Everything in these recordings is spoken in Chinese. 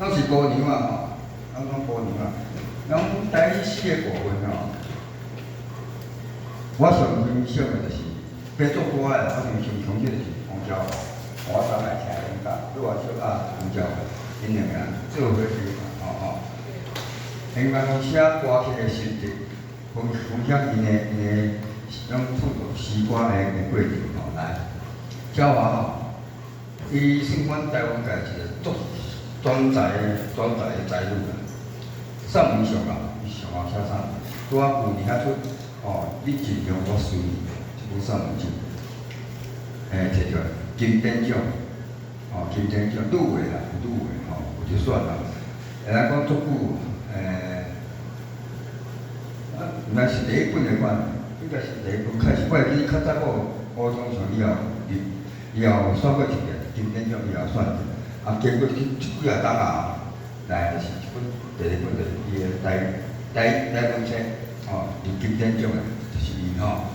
拢是姑娘啊吼，拢姑娘啊。讲台语四个部分吼，我上欣赏的就是要做歌的，我上强烈就是黄小华，我常来听因讲，对我小阿黄小华，因两个人做伙去吼。因讲写歌曲的心得，分享因的种创作诗歌的过程吼来。小华吼，伊算阮台湾界一个足专才的才女啦。散文上啊，伊上好写散文，拄啊旧年遐出哦，你尽量我随你，这部散文集，摕着金典奖，金典奖入围啦，有入围有就选啦。会当讲足久，毋但是第一本的款，应该是第一本开始，我会记较早高中上以后选过一个金典奖以后选一个，经过几啊档啊，来就是一本第二本就是伊的台文册，入金典奖的，就是伊吼。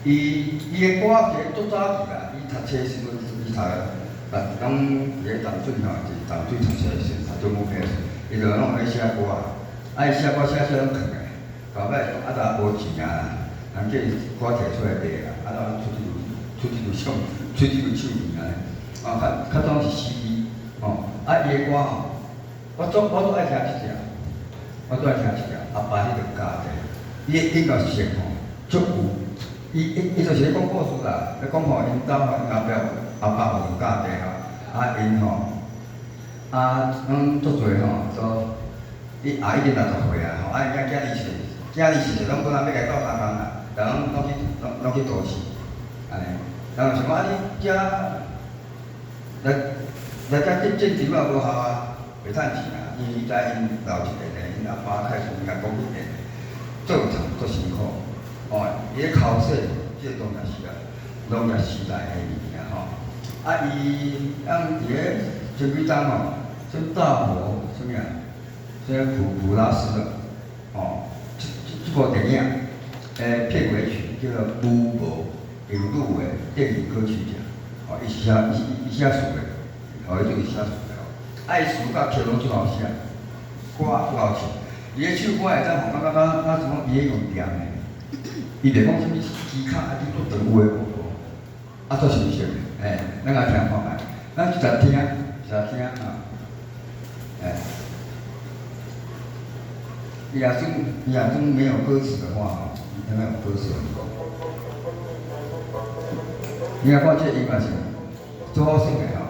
伊的歌其实足早期啦，伊读册时阵，伊读讲伫咧淡水吼，就是淡水读册时阵，读中文系，伊就拢咧写歌啊，伊写歌写拢囥诶，到尾啊无钱啊，人叫伊歌摕出来卖啦，啊出一首手艺安尼，较早是 CD， 伊的歌吼，我足爱听即只，我足爱听即只，阿爸迄个家庭，伊的音乐性吼足有。伊就是咧讲故事啦，咧讲吼因兜吼因阿爸有家庭吼，因吼足侪吼，所伊阿已经60岁啊吼，因囝儿是拢本来要家斗相共啦，但拢去都市，安尼，然后想讲你遮来遮种植啊无效啊，袂趁钱啊，因知因老一辈的，因阿爸开始因甲讲一遍，做足辛苦。伊咧考试，即个当然是农业时代的物件吼。伊伫咧前几章吼，什大佛什么啊？普拉斯的这部电影片尾曲叫做《乌无》，有入围电影歌曲奖。伊写词的，伊就是写词的。伊词甲曲拢最好写，歌最好唱。伊咧唱歌会当感觉什么伊咧用念的。伊袂讲啥物机卡，你做长有诶无无，做新鲜诶，咱来听看卖，咱一直听伊也种没有歌词的话，没有歌词。你看看这音乐是最好听的吼。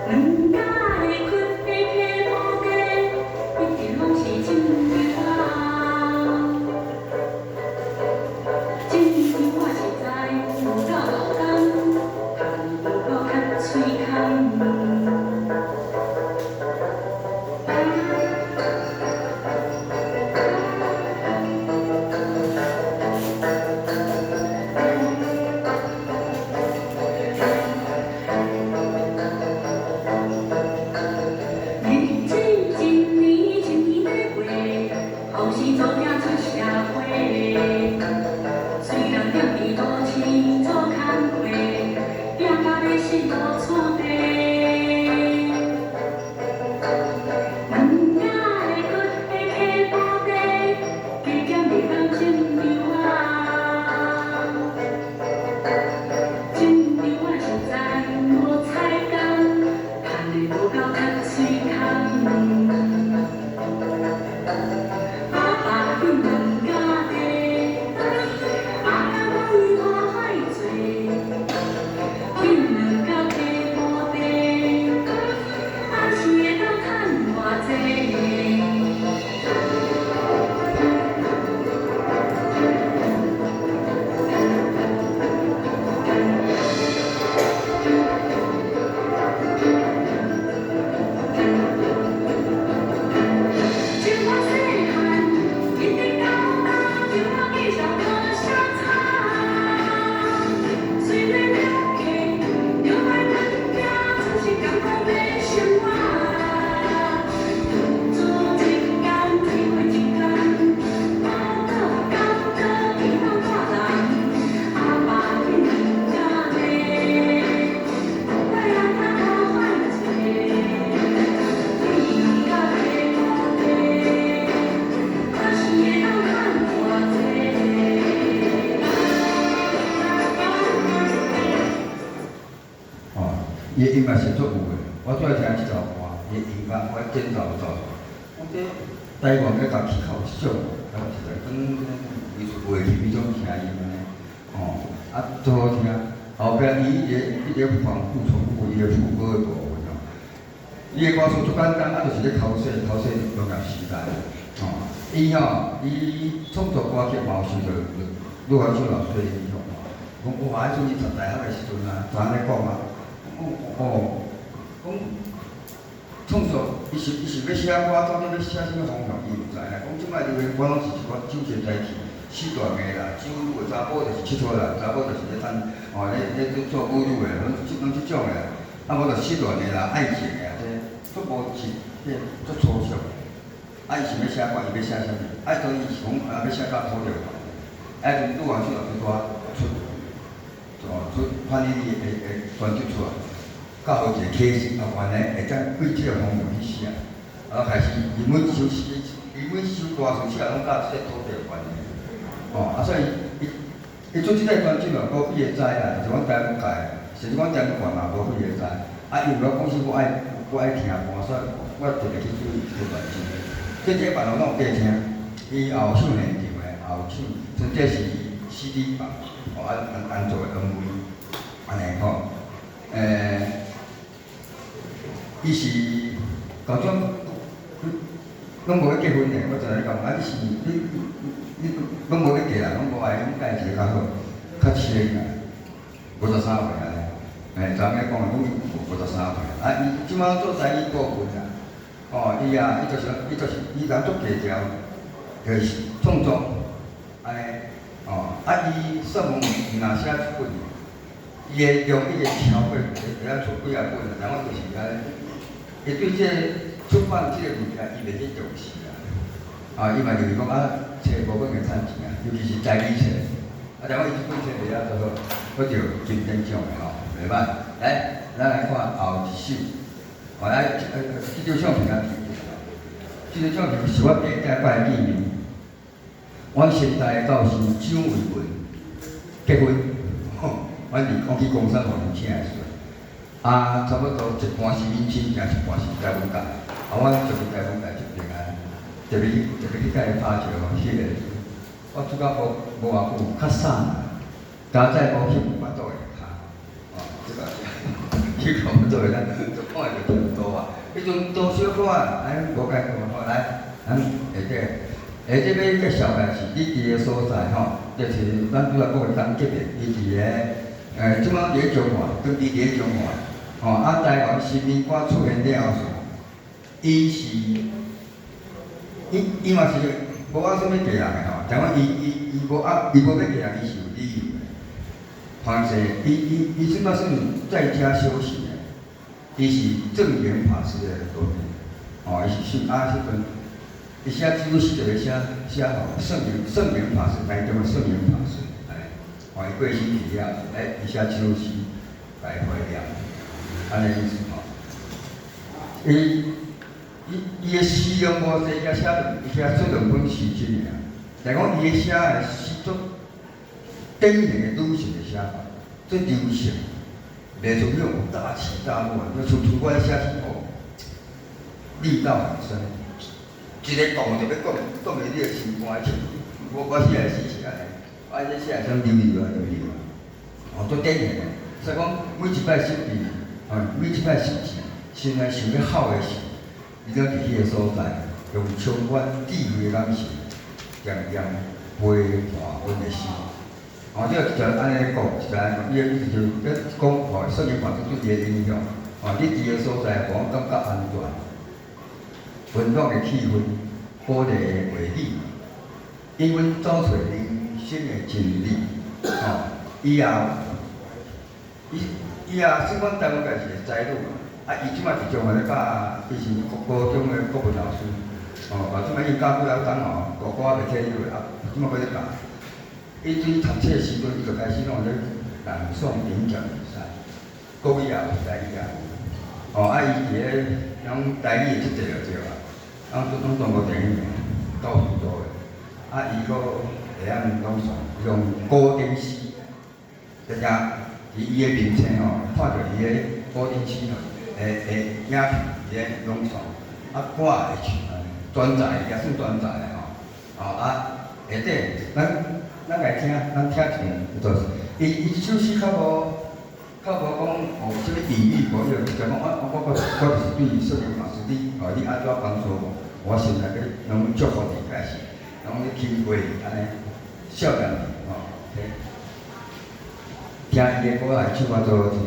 两家的困在溪坡底，一直拢是种。伊音乐是足有诶。我最爱听即条歌，伊音乐我剪奏做出来。我这台湾要甲气候少，然后是来伊袂去迄种声音安尼，哦，足好听。后壁伊迄个反复重复伊个副歌的部分哦，伊个歌词足简单，就是咧考试农业时代，哦，伊创作歌曲嘛有受着陆汉秀老师的影响哦。我迄阵伊读大学的时阵啊，就安尼讲啊，讲创作伊是要写歌，到底要写啥物方向，伊毋知啦。讲即摆流行歌拢是一个酒前代替。四大个啦，酒女个查某就是佚佗啦，查某就是咧趁咧做舞女个，拢即种个。无就四大个啦，爱情个这足无是足粗俗。伊是要写歌，伊要写啥物？当伊是讲要写到土着。就拄完出来就出翻译个专辑出来，较好一个启示，原来会当对即个方向去写。开始伊每首歌词写拢甲即个土着有关系。所以伊做即个专辑嘛，无几个知啦，就是讲台湾界，甚至讲台湾嘛，无几个知。伊如果讲是我爱听歌，所以我特别去注意即个专辑。即个别人拢有过听，伊也有唱现场的，也有唱，甚至是 CD 版，安做的 MV， 安尼吼。伊是高种，拢无去结婚的，我就来讲，你是你拢无咧嫁啦，拢无爱，拢嫁一个较好，较轻个，53岁安尼。昨下讲的，拢53岁。伊即摆做生意顾问啦。伊人足低调，就是创作安尼。伊说文若写一本，伊会用伊个超过会晓出几啊本，然后就是伊对这出版这个物件，伊袂去重视啦。伊嘛就是讲册无本会趁钱啊，尤其是在理册。然后伊即本册袂晓做好，我就金典奖的吼，袂歹。来，咱来看后一首。即张相片啊，即张相片是我第一摆见面。阮先代的教师蒋维文结婚，阮去公山互伊请的时阵，差不多一半是因亲情，一半是台湾界。阮就是台湾界一边啊，特别去甲伊拍照，迄个我拄到无偌久，较瘦啦，加载无翕巴肚的骹，即个翕巴肚的咱就看着差不多啊。迄阵多小可啊，无介讲来，咱下底。下底要介绍的是你伫个所在吼，就是咱拄仔讲的东极的，伊伫个即摆连中华，跟伊连中华，台湾新民歌出现了后，伊嘛是无啥物嫁人的吼，但讲伊无要嫁人，伊是有理由的。反正伊即摆算在家修行的，伊是正言法师的作品，伊是信迄阵。伊写几首诗就会写圣严法师，台中的圣严法师，伊过身去了，伊写几首诗来怀念，安尼意思吼。伊的诗量无济，伊写出2本诗集尔，但讲伊的写的诗足典型的女性的写法，最流行，袂像迄种大起大落，就像我写诗哦，力道很深。一个讲就要讲到你的心肝去。我写的诗是安尼，这写的像流啊，足典型的。所以讲每一摆失意，每一摆失志，心内想要好的时，伊就伫迄个所在，用充满智慧的感受，洋洋陪伴阮的诗。这个就安尼讲，就安尼讲，伊的意思就是讲，圣严法师对伊的影响，你伫个所在，互我感觉安全。温暖的气氛，鼓励的话语，因阮走出人生的真理。伊也算阮台湾界是个才女，伊即摆伫中华咧教，伊是高中的国文老师。即摆伊教几啊钟高高也袂退休的，即摆搁咧教。伊对读册时阵，伊就开始拢咧朗诵演讲比赛，国语也有，台语也有。伊伫咧用台语的即个就对啊。拢中国电影教书做的，伊阁会晓朗诵，用古典诗，大家伫伊的面前看着伊的高林区吼，影片咧农场，歌会唱，专才也算专才吼，下底咱来听，咱听一段，就是伊首诗较无讲有啥物比喻无了，就讲我就是对说明老师你安怎帮助我，我心内个拢祝福你开始，拢咧轻过安尼，笑脸吼，听伊个歌来唱我都好听，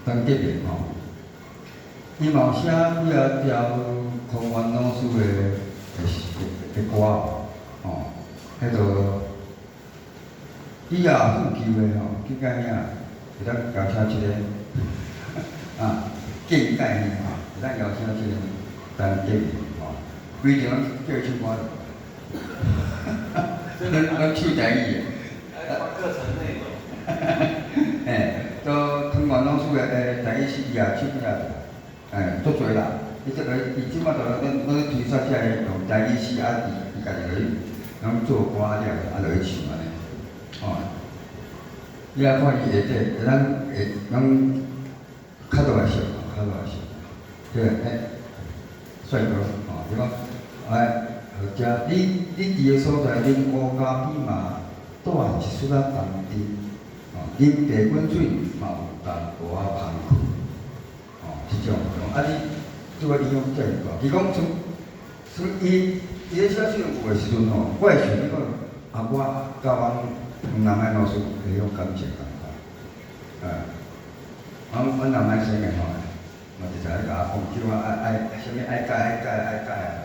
当结面吼，伊嘛有写几啊条空元老师的歌吼，迄个以后有机会吼，去甲遐会当邀请一个见概念吼，会当邀请一个当结面吼，规定叫伊唱歌，咱唱台语的。课程内容。都空元老师的台语诗啊，唱啊，足多啦。伊即摆都咧推出遮个用台语诗伊家己拢做歌了，落去唱安尼。你啊看伊下底，拢较大个笑，对，帅哥对讲，或者你伫个所在，恁乌家边嘛，带一撮仔同志。啉茶滚水嘛有淡薄仔芳气，即种你即个利用遮个，伊讲像伊咧写这种有诶时阵我会想迄个我甲阮南海老师迄种感情共款，阮南海生诶嘛就在甲我讲，叫我啥物爱改，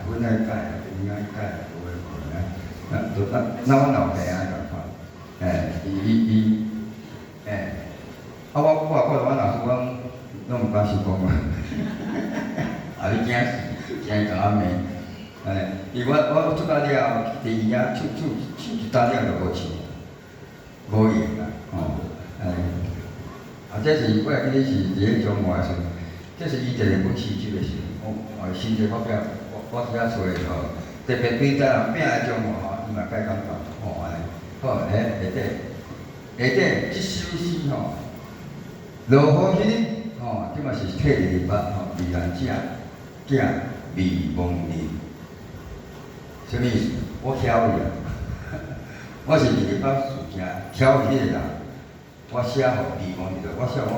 分爱改，名爱改，有诶可能，咱阮老爸啊共款，伊。我看阮老师讲，拢毋敢收讲啊，你惊死，惊甲我骂，因为我出家了后，第二日唱一单了就无唱，无用啦，这是我会记得是伫迄种话时，这是伊一个本市集的时候，新一个发表，我写出的吼，特别对咱人拼的种吼，伊嘛介感觉，吼安尼，好，下底即首诗吼，落雨天吼，即嘛是体二八吼，未然者，囝未忘年，什么意思？我巧伊啊，我是二八事件巧伊个人。我写互未忘年，我写我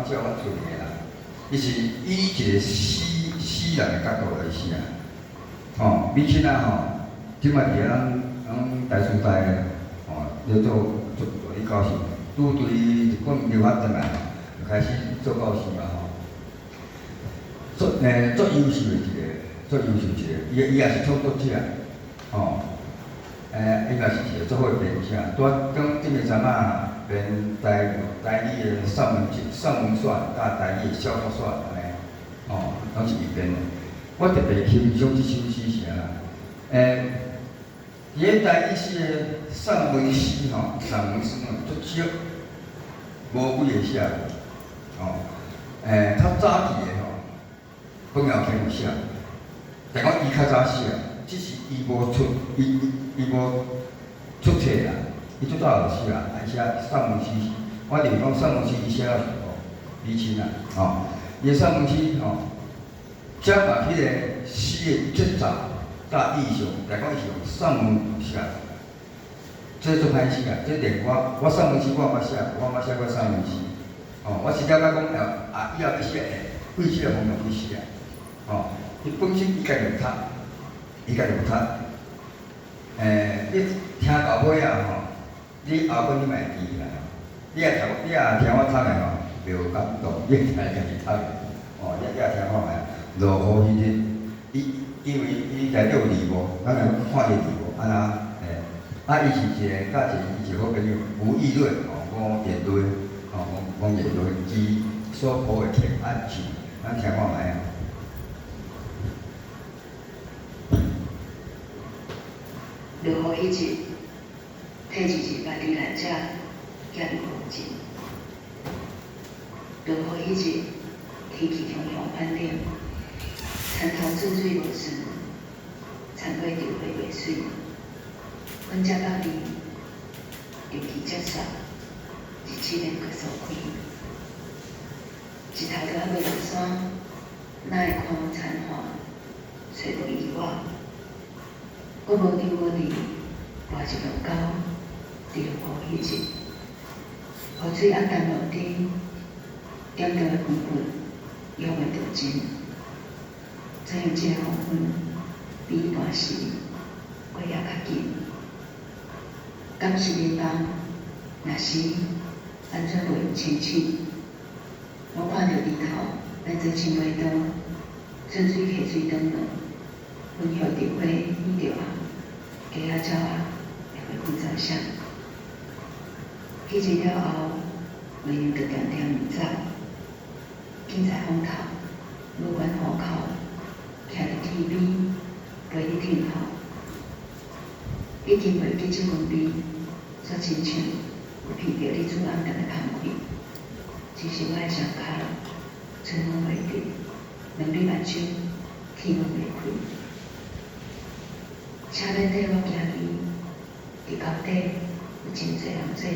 写我厝边啦，伊是以一个诗人的角度来写，吼，比起咱吼，即摆伫咱大师大个，吼，要做咧教授，拄对日本留学转来，就开始做教授嘛吼，做优秀的一个，伊也是创作者，吼，应该是一个做好编写，讲即个阵啊。连台语的上文选甲台语的小说选安尼，哦，拢是伊编的。我特别欣赏即首诗是安那，伫台语诗的上文诗吼，足少，无几个写，哦，较早期的吼，本校篇有写，但讲伊较早写，只是伊无出册啦。伊最早有写啊，爱写散文诗。我就是讲散文诗，伊写了是无李清啊，吼，伊散文诗吼，将把迄个诗的节奏甲意象，来讲伊是用散文写，这做歹写啊。这连我散文诗我嘛写过散文诗，哦，我是了解讲以后要写的，为写方面去写，哦，伊本身伊家己有读，你听到尾啊吼。你后尾你嘛会记啦，你也听我读的吼，袂有感动，你会家己读的，哦，你也听看卖，落雨迄日，因为伊内底有字幕，咱来看伊字幕，安那，伊是一个甲伊好朋友吴议论，讲言论，讲言论，伊所谱的填暗字，咱听看卖啊。落雨迄日。体2日离来者，行入无尽。落雨迄日，天气中向反冷，田头水无顺，田尾着花袂水。阮才到哩，尤其接煞，日七连阁疏开。日头都还未落山，哪会看残花，找无意外。我无离无离，跋一路狗。伫落雨迄日，雨水暗淡落地，点着的云云，犹未着尽。怎样这个黄昏比一般时过也较紧？敢是眠梦？若是，安怎袂有清醒？我看着日头来做青花刀，顺水溪水长落，阮叶着花依着红，鸡仔鸟仔会会瞓着啥？迄日了后，月亮就点点毋走，紧在风头，无管河口，徛伫天边，陪你听候。已经袂记即份味，煞亲像有闻到你煮暗淡的香气。只是我的双脚，春风袂直，两日目睭，天拢袂开。车免缀我行去，伫高底有真侪人做阵。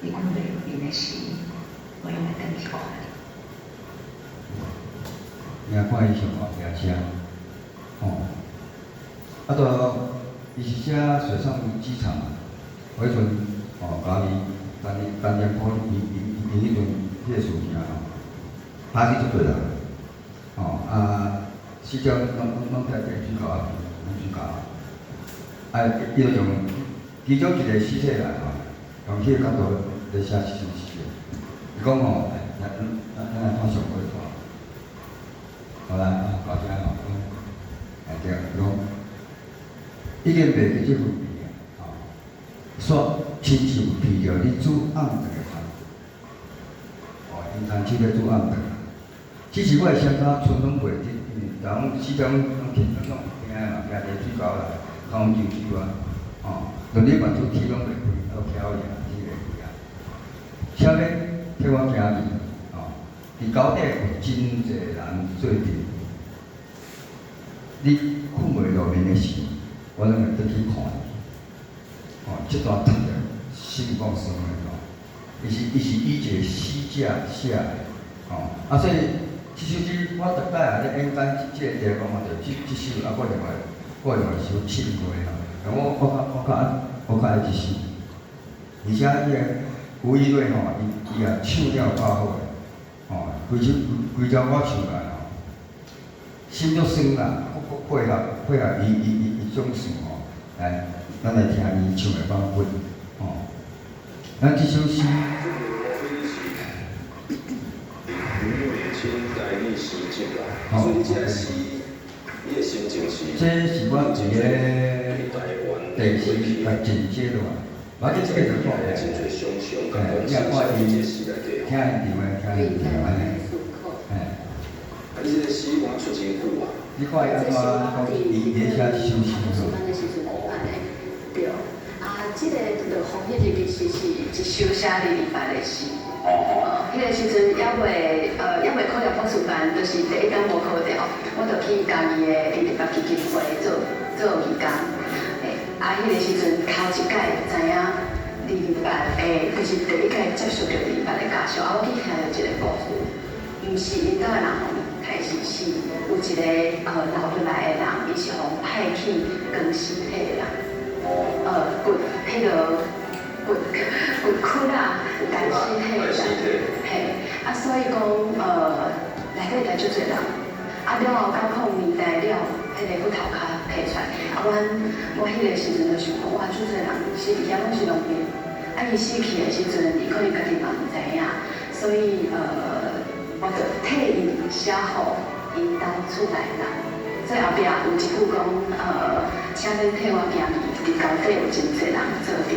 你看袂入面的时，我拢会等去看。听看伊上学骑车，伊是写水上机场嘛，迄阵甲伊当年科伊迄阵迄个事件打死足多人，死者拢在水沟啊，水沟伊就用其中一个尸体来用迄个角度来写一首诗的。伊讲咱来看上尾段，好啦，到遮对，讲已经袂记即份味啊，说亲像闻着你煮暗顿的香，因餐厅咧煮暗顿。只是我会想到春风袂直，因为人始终拢天拢惊嘛，惊伫水沟内，空上手啊，两日目睭天拢袂开，还飘尔，天袂开啊。车咧叫我行去，哦，伫高底有真侪人做阵，你困袂落眠的时，我拢会倒去看伊，哦，这段读的心讲酸的哦，伊是以一个死者写的，哦，啊所以这首诗我逐摆啊咧演讲即个地方嘛，就即首啊，我另外一首唱过吼，我较爱即首，而且伊个吴一瑞吼，伊也唱了较好诶，吼，规条我唱来吼，心足酸啦，配合伊种词吼，来，咱来听伊唱诶版本，吼，咱即首诗。所以这是你的心情是。这是我一个电视来剪接的嘛，我这个就看诶，你也看伊听现场诶，听现场安尼，啊，你这个诗我出真久啊。你看伊安怎讲伊写这首诗咯？对，啊，这个落雨迄日其实是一首写200的诗。迄个时阵还未考入博士班，就是第一天无考掉，我就去家己的第200基金会做义工。迄个时阵头一届知影200就是第一届接触到200的家属，我去听到一个故事，毋是因兜的人害死，是有一个留落来的人，伊是互派去扛尸体的人，迄个。骨窟啊，干尸体啦，嘿，啊，所以讲内底来足侪人，啊了后到控年代了，迄个骨头壳摕出来，啊，我迄个时阵就想讲，哇，足侪人是伫遐拢是农民，啊，伊死去的时阵，伊可能家己嘛毋知影，所以我就替伊写互因兜厝内人，所以后壁有一句讲，请恁替我行伫高底有真侪人做阵。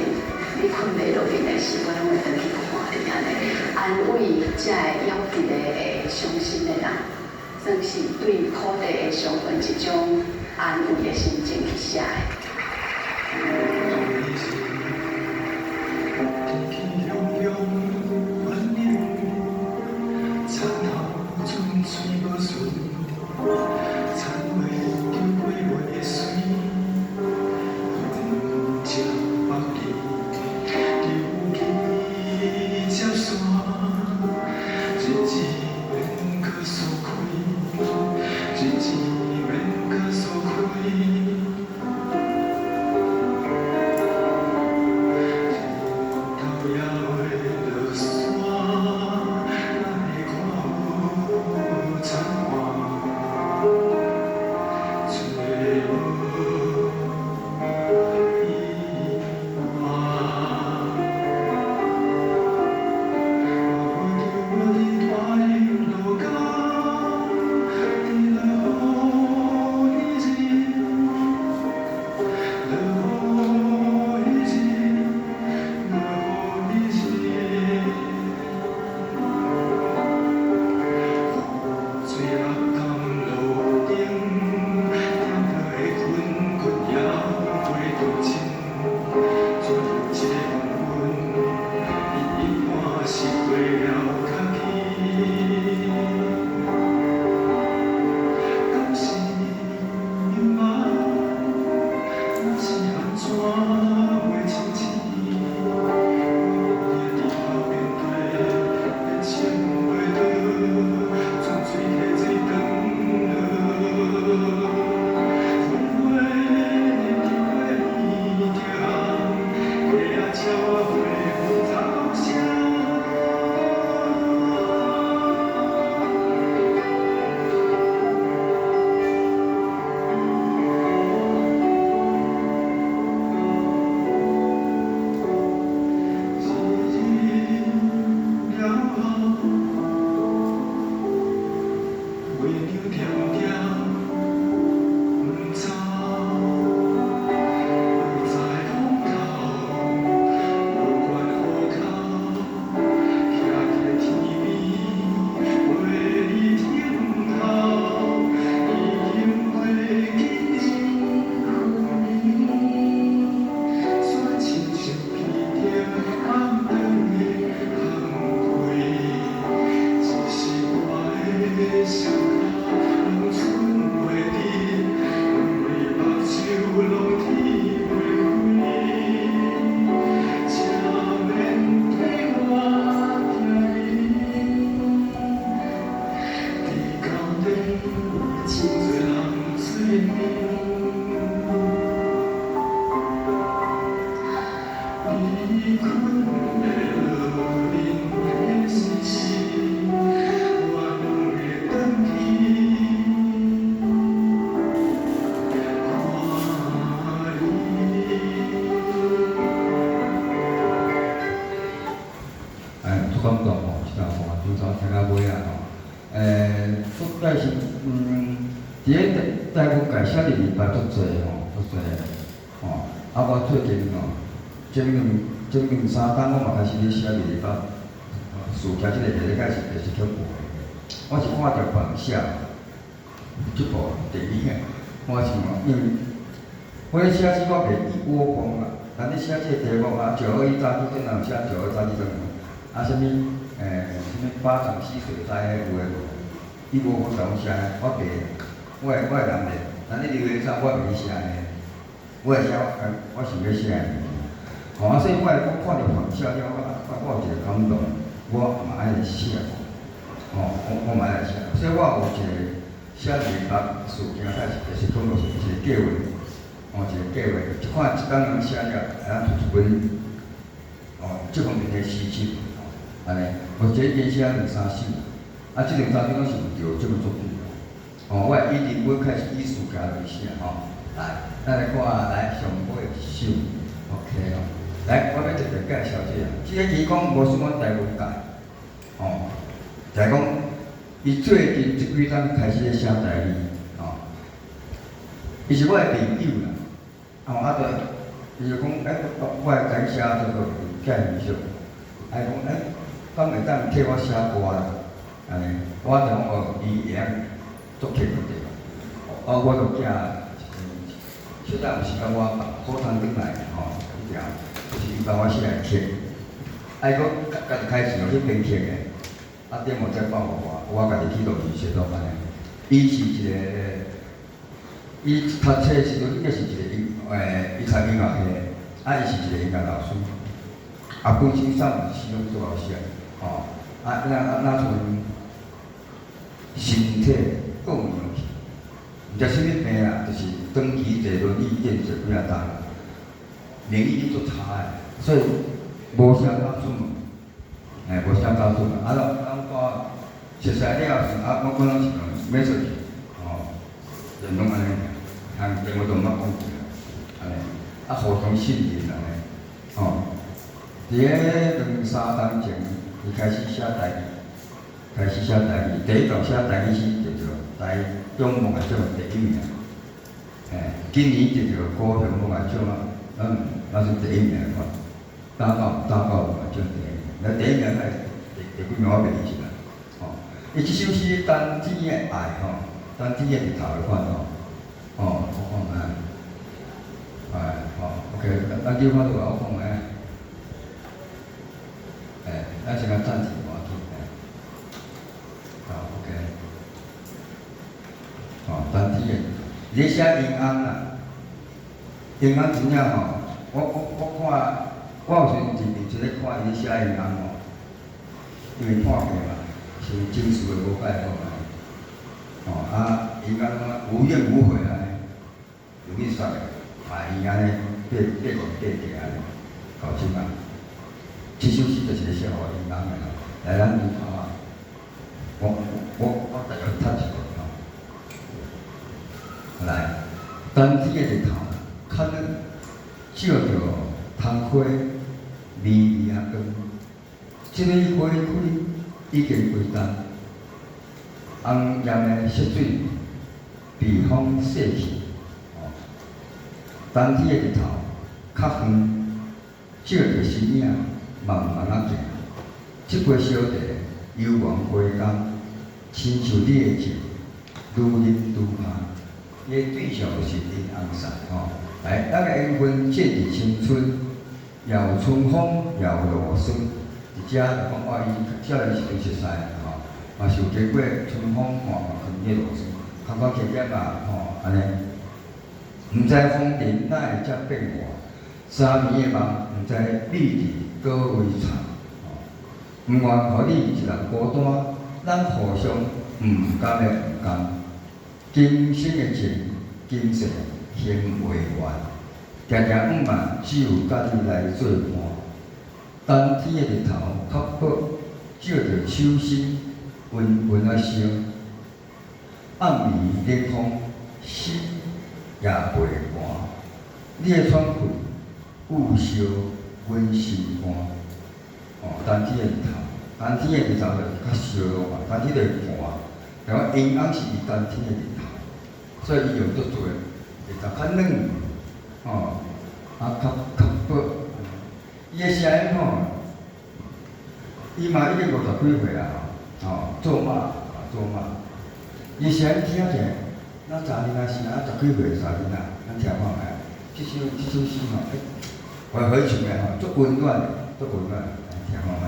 你困袂落眠的时，我拢会回去看你安尼，安慰遮个夭折的伤心的人，算是对苦地的上分一种安慰的心情去写的。感动吼，是啊，吼，从头听到尾啊吼。实在是，伫个台湾界写入明白足侪吼，足侪吼。啊，我最近吼，前两三天我嘛开始咧写明白，事件即个咧解释就是恐怖的。我是看着别人写即部电影诶，我想讲，因为我咧写即我袂一窝蜂啦，但你写即个题目啊，921早起正人写921早起正人。啊，什物什物巴掌溪水灾有诶无？伊无我甲我写，我袂，我诶人咧，但你留言上我袂写诶，我会写我想要写诶。吼啊，所以我看着旁写了，我有一个感动，我嘛爱来写。吼，我嘛爱来写，所以我有一个写明白事件，就是讲落是一个计划，吼，一个计划，一看一工人写了，会当出一本，吼，即方面诶事情。安尼，我这连写2、3首，啊，即2、3首拢是有着即个作品。哦，我以日本开始以事件为写吼。来，咱来看来上尾一首 ，OK 哦。来，我要特别介绍这个，即个其讲无什么台湾界，哦，就係講伊最近即幾天開始咧寫台語，哦，伊是我的朋友啦，哦，啊就伊就講，我會甲伊寫做個介紹，啊講敢會當替我寫歌啦？安尼，我就講哦，伊會曉作曲嗰啲，哦，我就寄小等有時間我好通轉來吼，一條就是伊幫我寫來曲，啊伊講家己開始有去編曲嘅，啊點我再幫我家己去錄音寫到安尼。伊是一個，伊讀冊的時陣應該是一個伊讀音樂系，啊伊是一個音樂老師，啊本身上是用做老師。哦，啊，那像身體各有问题，毋知啥物病啦，就是长期坐轮椅垫坐几啊担，免疫力足差诶，所以无啥敢出门，无啥敢出门。啊，咱我熟悉了后，啊，我拢是讲免出去，哦，就拢安尼，通电话都毋捌讲过，安尼，啊，互相信任安尼，哦，伫个2、3天前。伊开始写台语，第一段写台语诗就台中文学奖第1名，今年就高雄文学奖那是第1名嘛，大高文学奖第1名，那第1名第几名我袂记起来，哦，伊即首诗单指的爱吼，单指的日头的款吼，哦，我看下，好 ，OK， 咱叫看到我看下。咱先暂停我听，好 ，OK， 哦，单字的，你写银行啦，银行真正吼，我看，我有时认真咧看伊写银行吼，因为看过嘛，是真实的无解好嘛，哦啊，银行无怨无悔安尼，有意煞个，啊伊安尼爬安尼，搞清啊。即首诗就是咧写互银行个吼，来咱读看啊。我大家读一下吼。来，当天的日头，较软，照着窗花，微微啊光。即个花开已经归冬，红艳的雪水被风洗去。当天的日头较远，照着身影。慢慢啊行，即杯小茶幽怨花工，亲像你的情，愈饮愈香。伊的对象就是林红伞吼。来，咱个缘分渐入青春，也有春风，也有露水。伫遮就讲我伊少年时阵熟悉吼，嘛是有经过春风吼，跟迄露水，感觉渐渐啊吼安尼。毋知风尘哪会遮变化，三暝的梦，毋知你伫各位长，毋愿互你一人孤单，咱互相毋甘的毋甘。今生的情，今世行袂完，定定毋茫，只有家己来做伴。冬天的日头较薄，照着手心温温啊烧。暗暝冷风，心也袂寒。你的喘气，愈烧阮心肝。哦，冬天的日头，冬天的日头就是较烧咯嘛，冬天就是寒。然后阴暗是伊冬天的日头，所以伊用足多，会较较软，哦，较薄。伊的声音吼，伊嘛已经50几岁啊，吼，做马，做马。伊声音听起来，咱查囡仔声，10几岁查囡仔，咱听看卖。这首诗吼，好唱的吼，足温暖的，足温暖的，听看卖。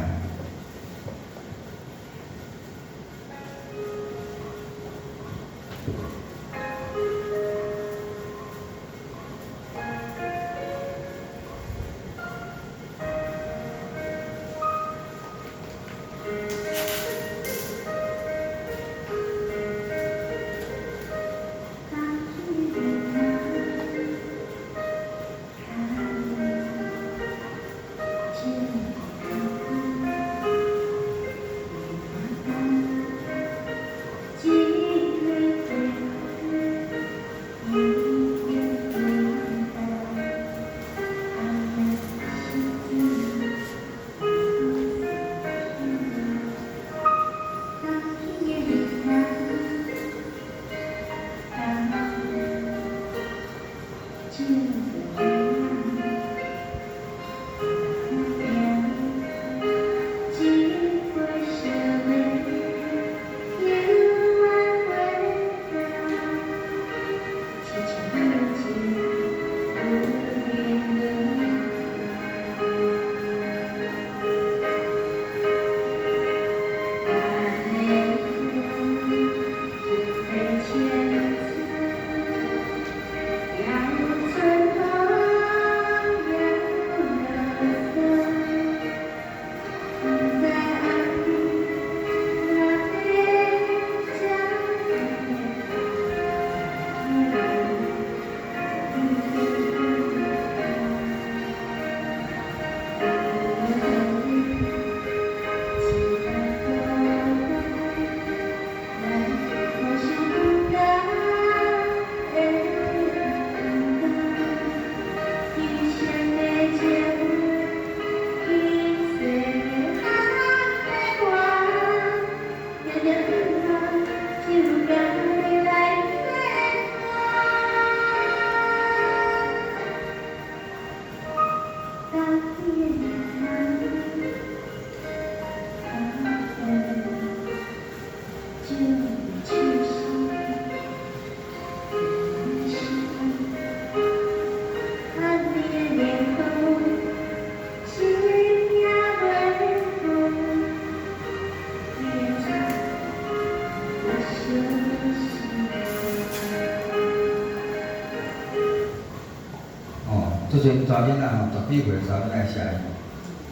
之前查囡仔吼，10几岁查囡仔声音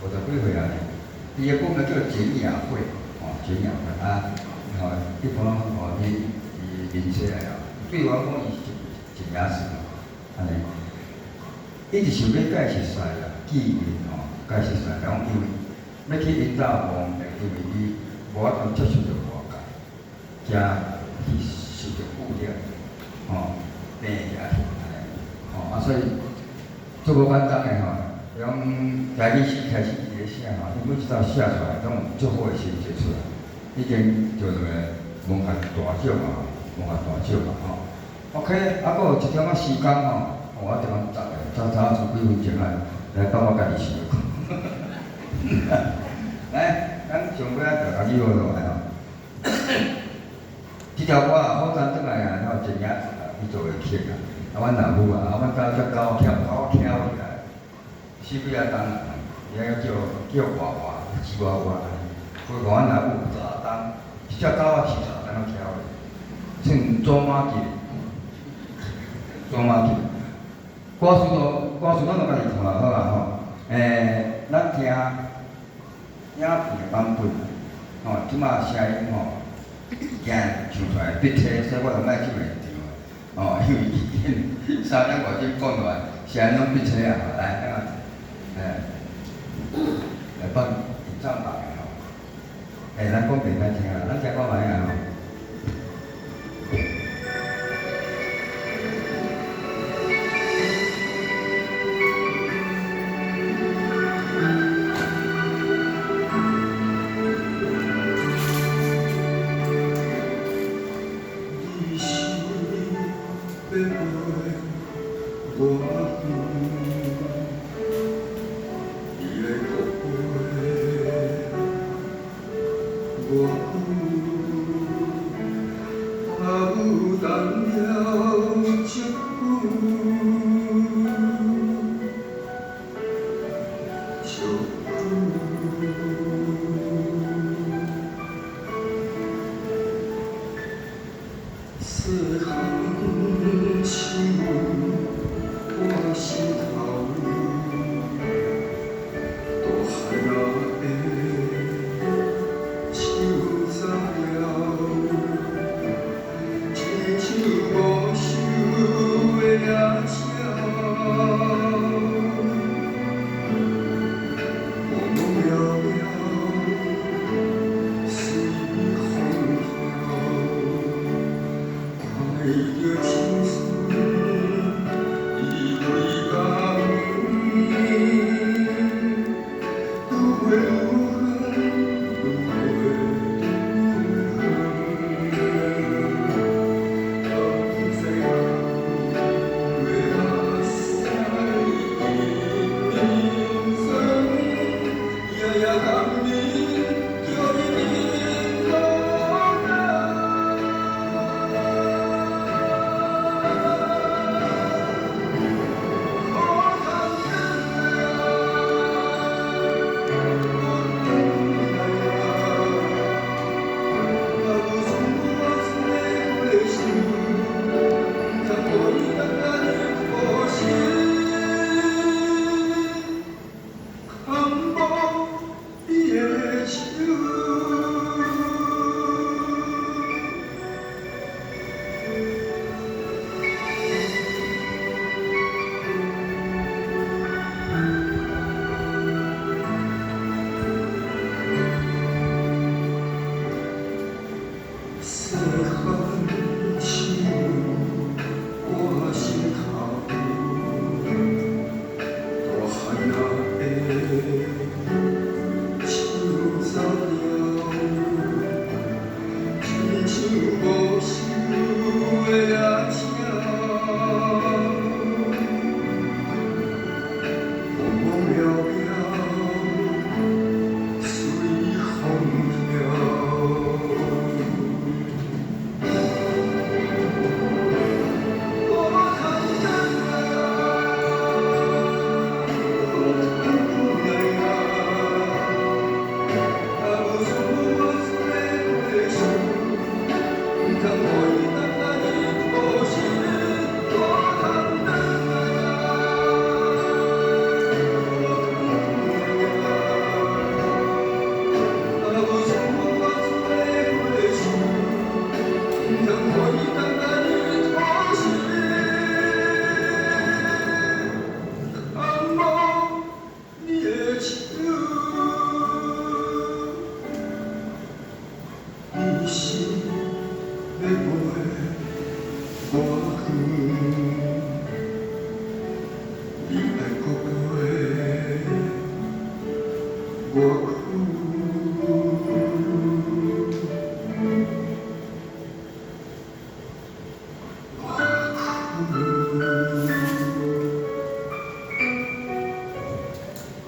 ，50几岁啊，伊个本名叫简雅慧，哦，简雅慧啊，吼，一般吼伊认识来哦，对我讲伊是一雅士哦，安尼，伊是想要介绍师啦，纪念吼，介绍师，讲因为要去引导望的，因为伊无法通接受着外界，加去受着污染，吼，病也安尼，吼啊，所以。做无简单诶吼，用家己先开始伊个写吼，伊每一首写出来，拢有足好诶成绩出来，已经做个文学大奖嘛，文学大奖嘛吼。OK， 啊，佫有一点仔时间吼，我一点仔早出几分钟啊，来帮我家己想看。来，咱上尾啊，就家己学落来吼。即条歌啊，好赞转来啊，然后真正去做个曲啊。啊，阮老母啊，阮家只狗巧起来，4几啊冬，遐叫娃娃，吉娃娃，所以阮老母早冬，一只狗啊饲早冬巧的，算祖妈级，祖妈级。歌词咱就家己看好啊吼，咱听影片的版本，吼，即马声音吼，惊唱出来别体，所以我就莫唱现场。哦，因为已经3点外钟讲落来，声拢闭嘴啊！来，等下，放演唱版的吼。咱讲袂歹听啦，咱听看卖啊吼。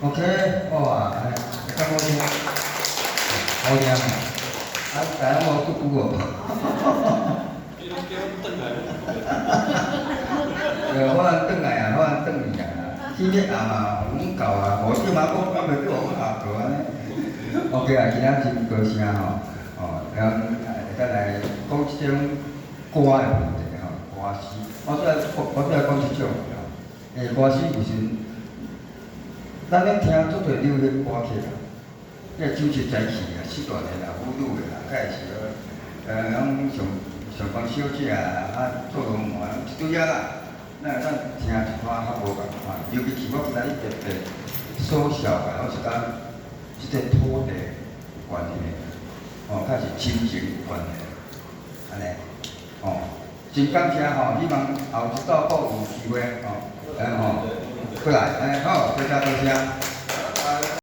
OK， 哇，咁好聽，好聽啊！大家我都估過。我轉來啊，我轉去啊，天日啊嘛，阮舊啊，無少嘛，講袂叫我下過安尼。OK 啊，今仔真高興吼，再來講即種歌的問題吼，歌詞，我主要講即種吼，歌詞有時。咱咧聽足多流行歌曲啊，即周氏早期啊，四大年啊，舞女的啦，甲是拢上班小姐啊，做龙门一堆啊啦，咱听一寡较无共款，尤其是我今仔日特别所晓的，我是讲即个土地有关系的，哦，较是亲情有关系的，安尼，哦，真感谢吼，希望后一道阁有机会吼，吼，过来，安尼好，多谢多谢。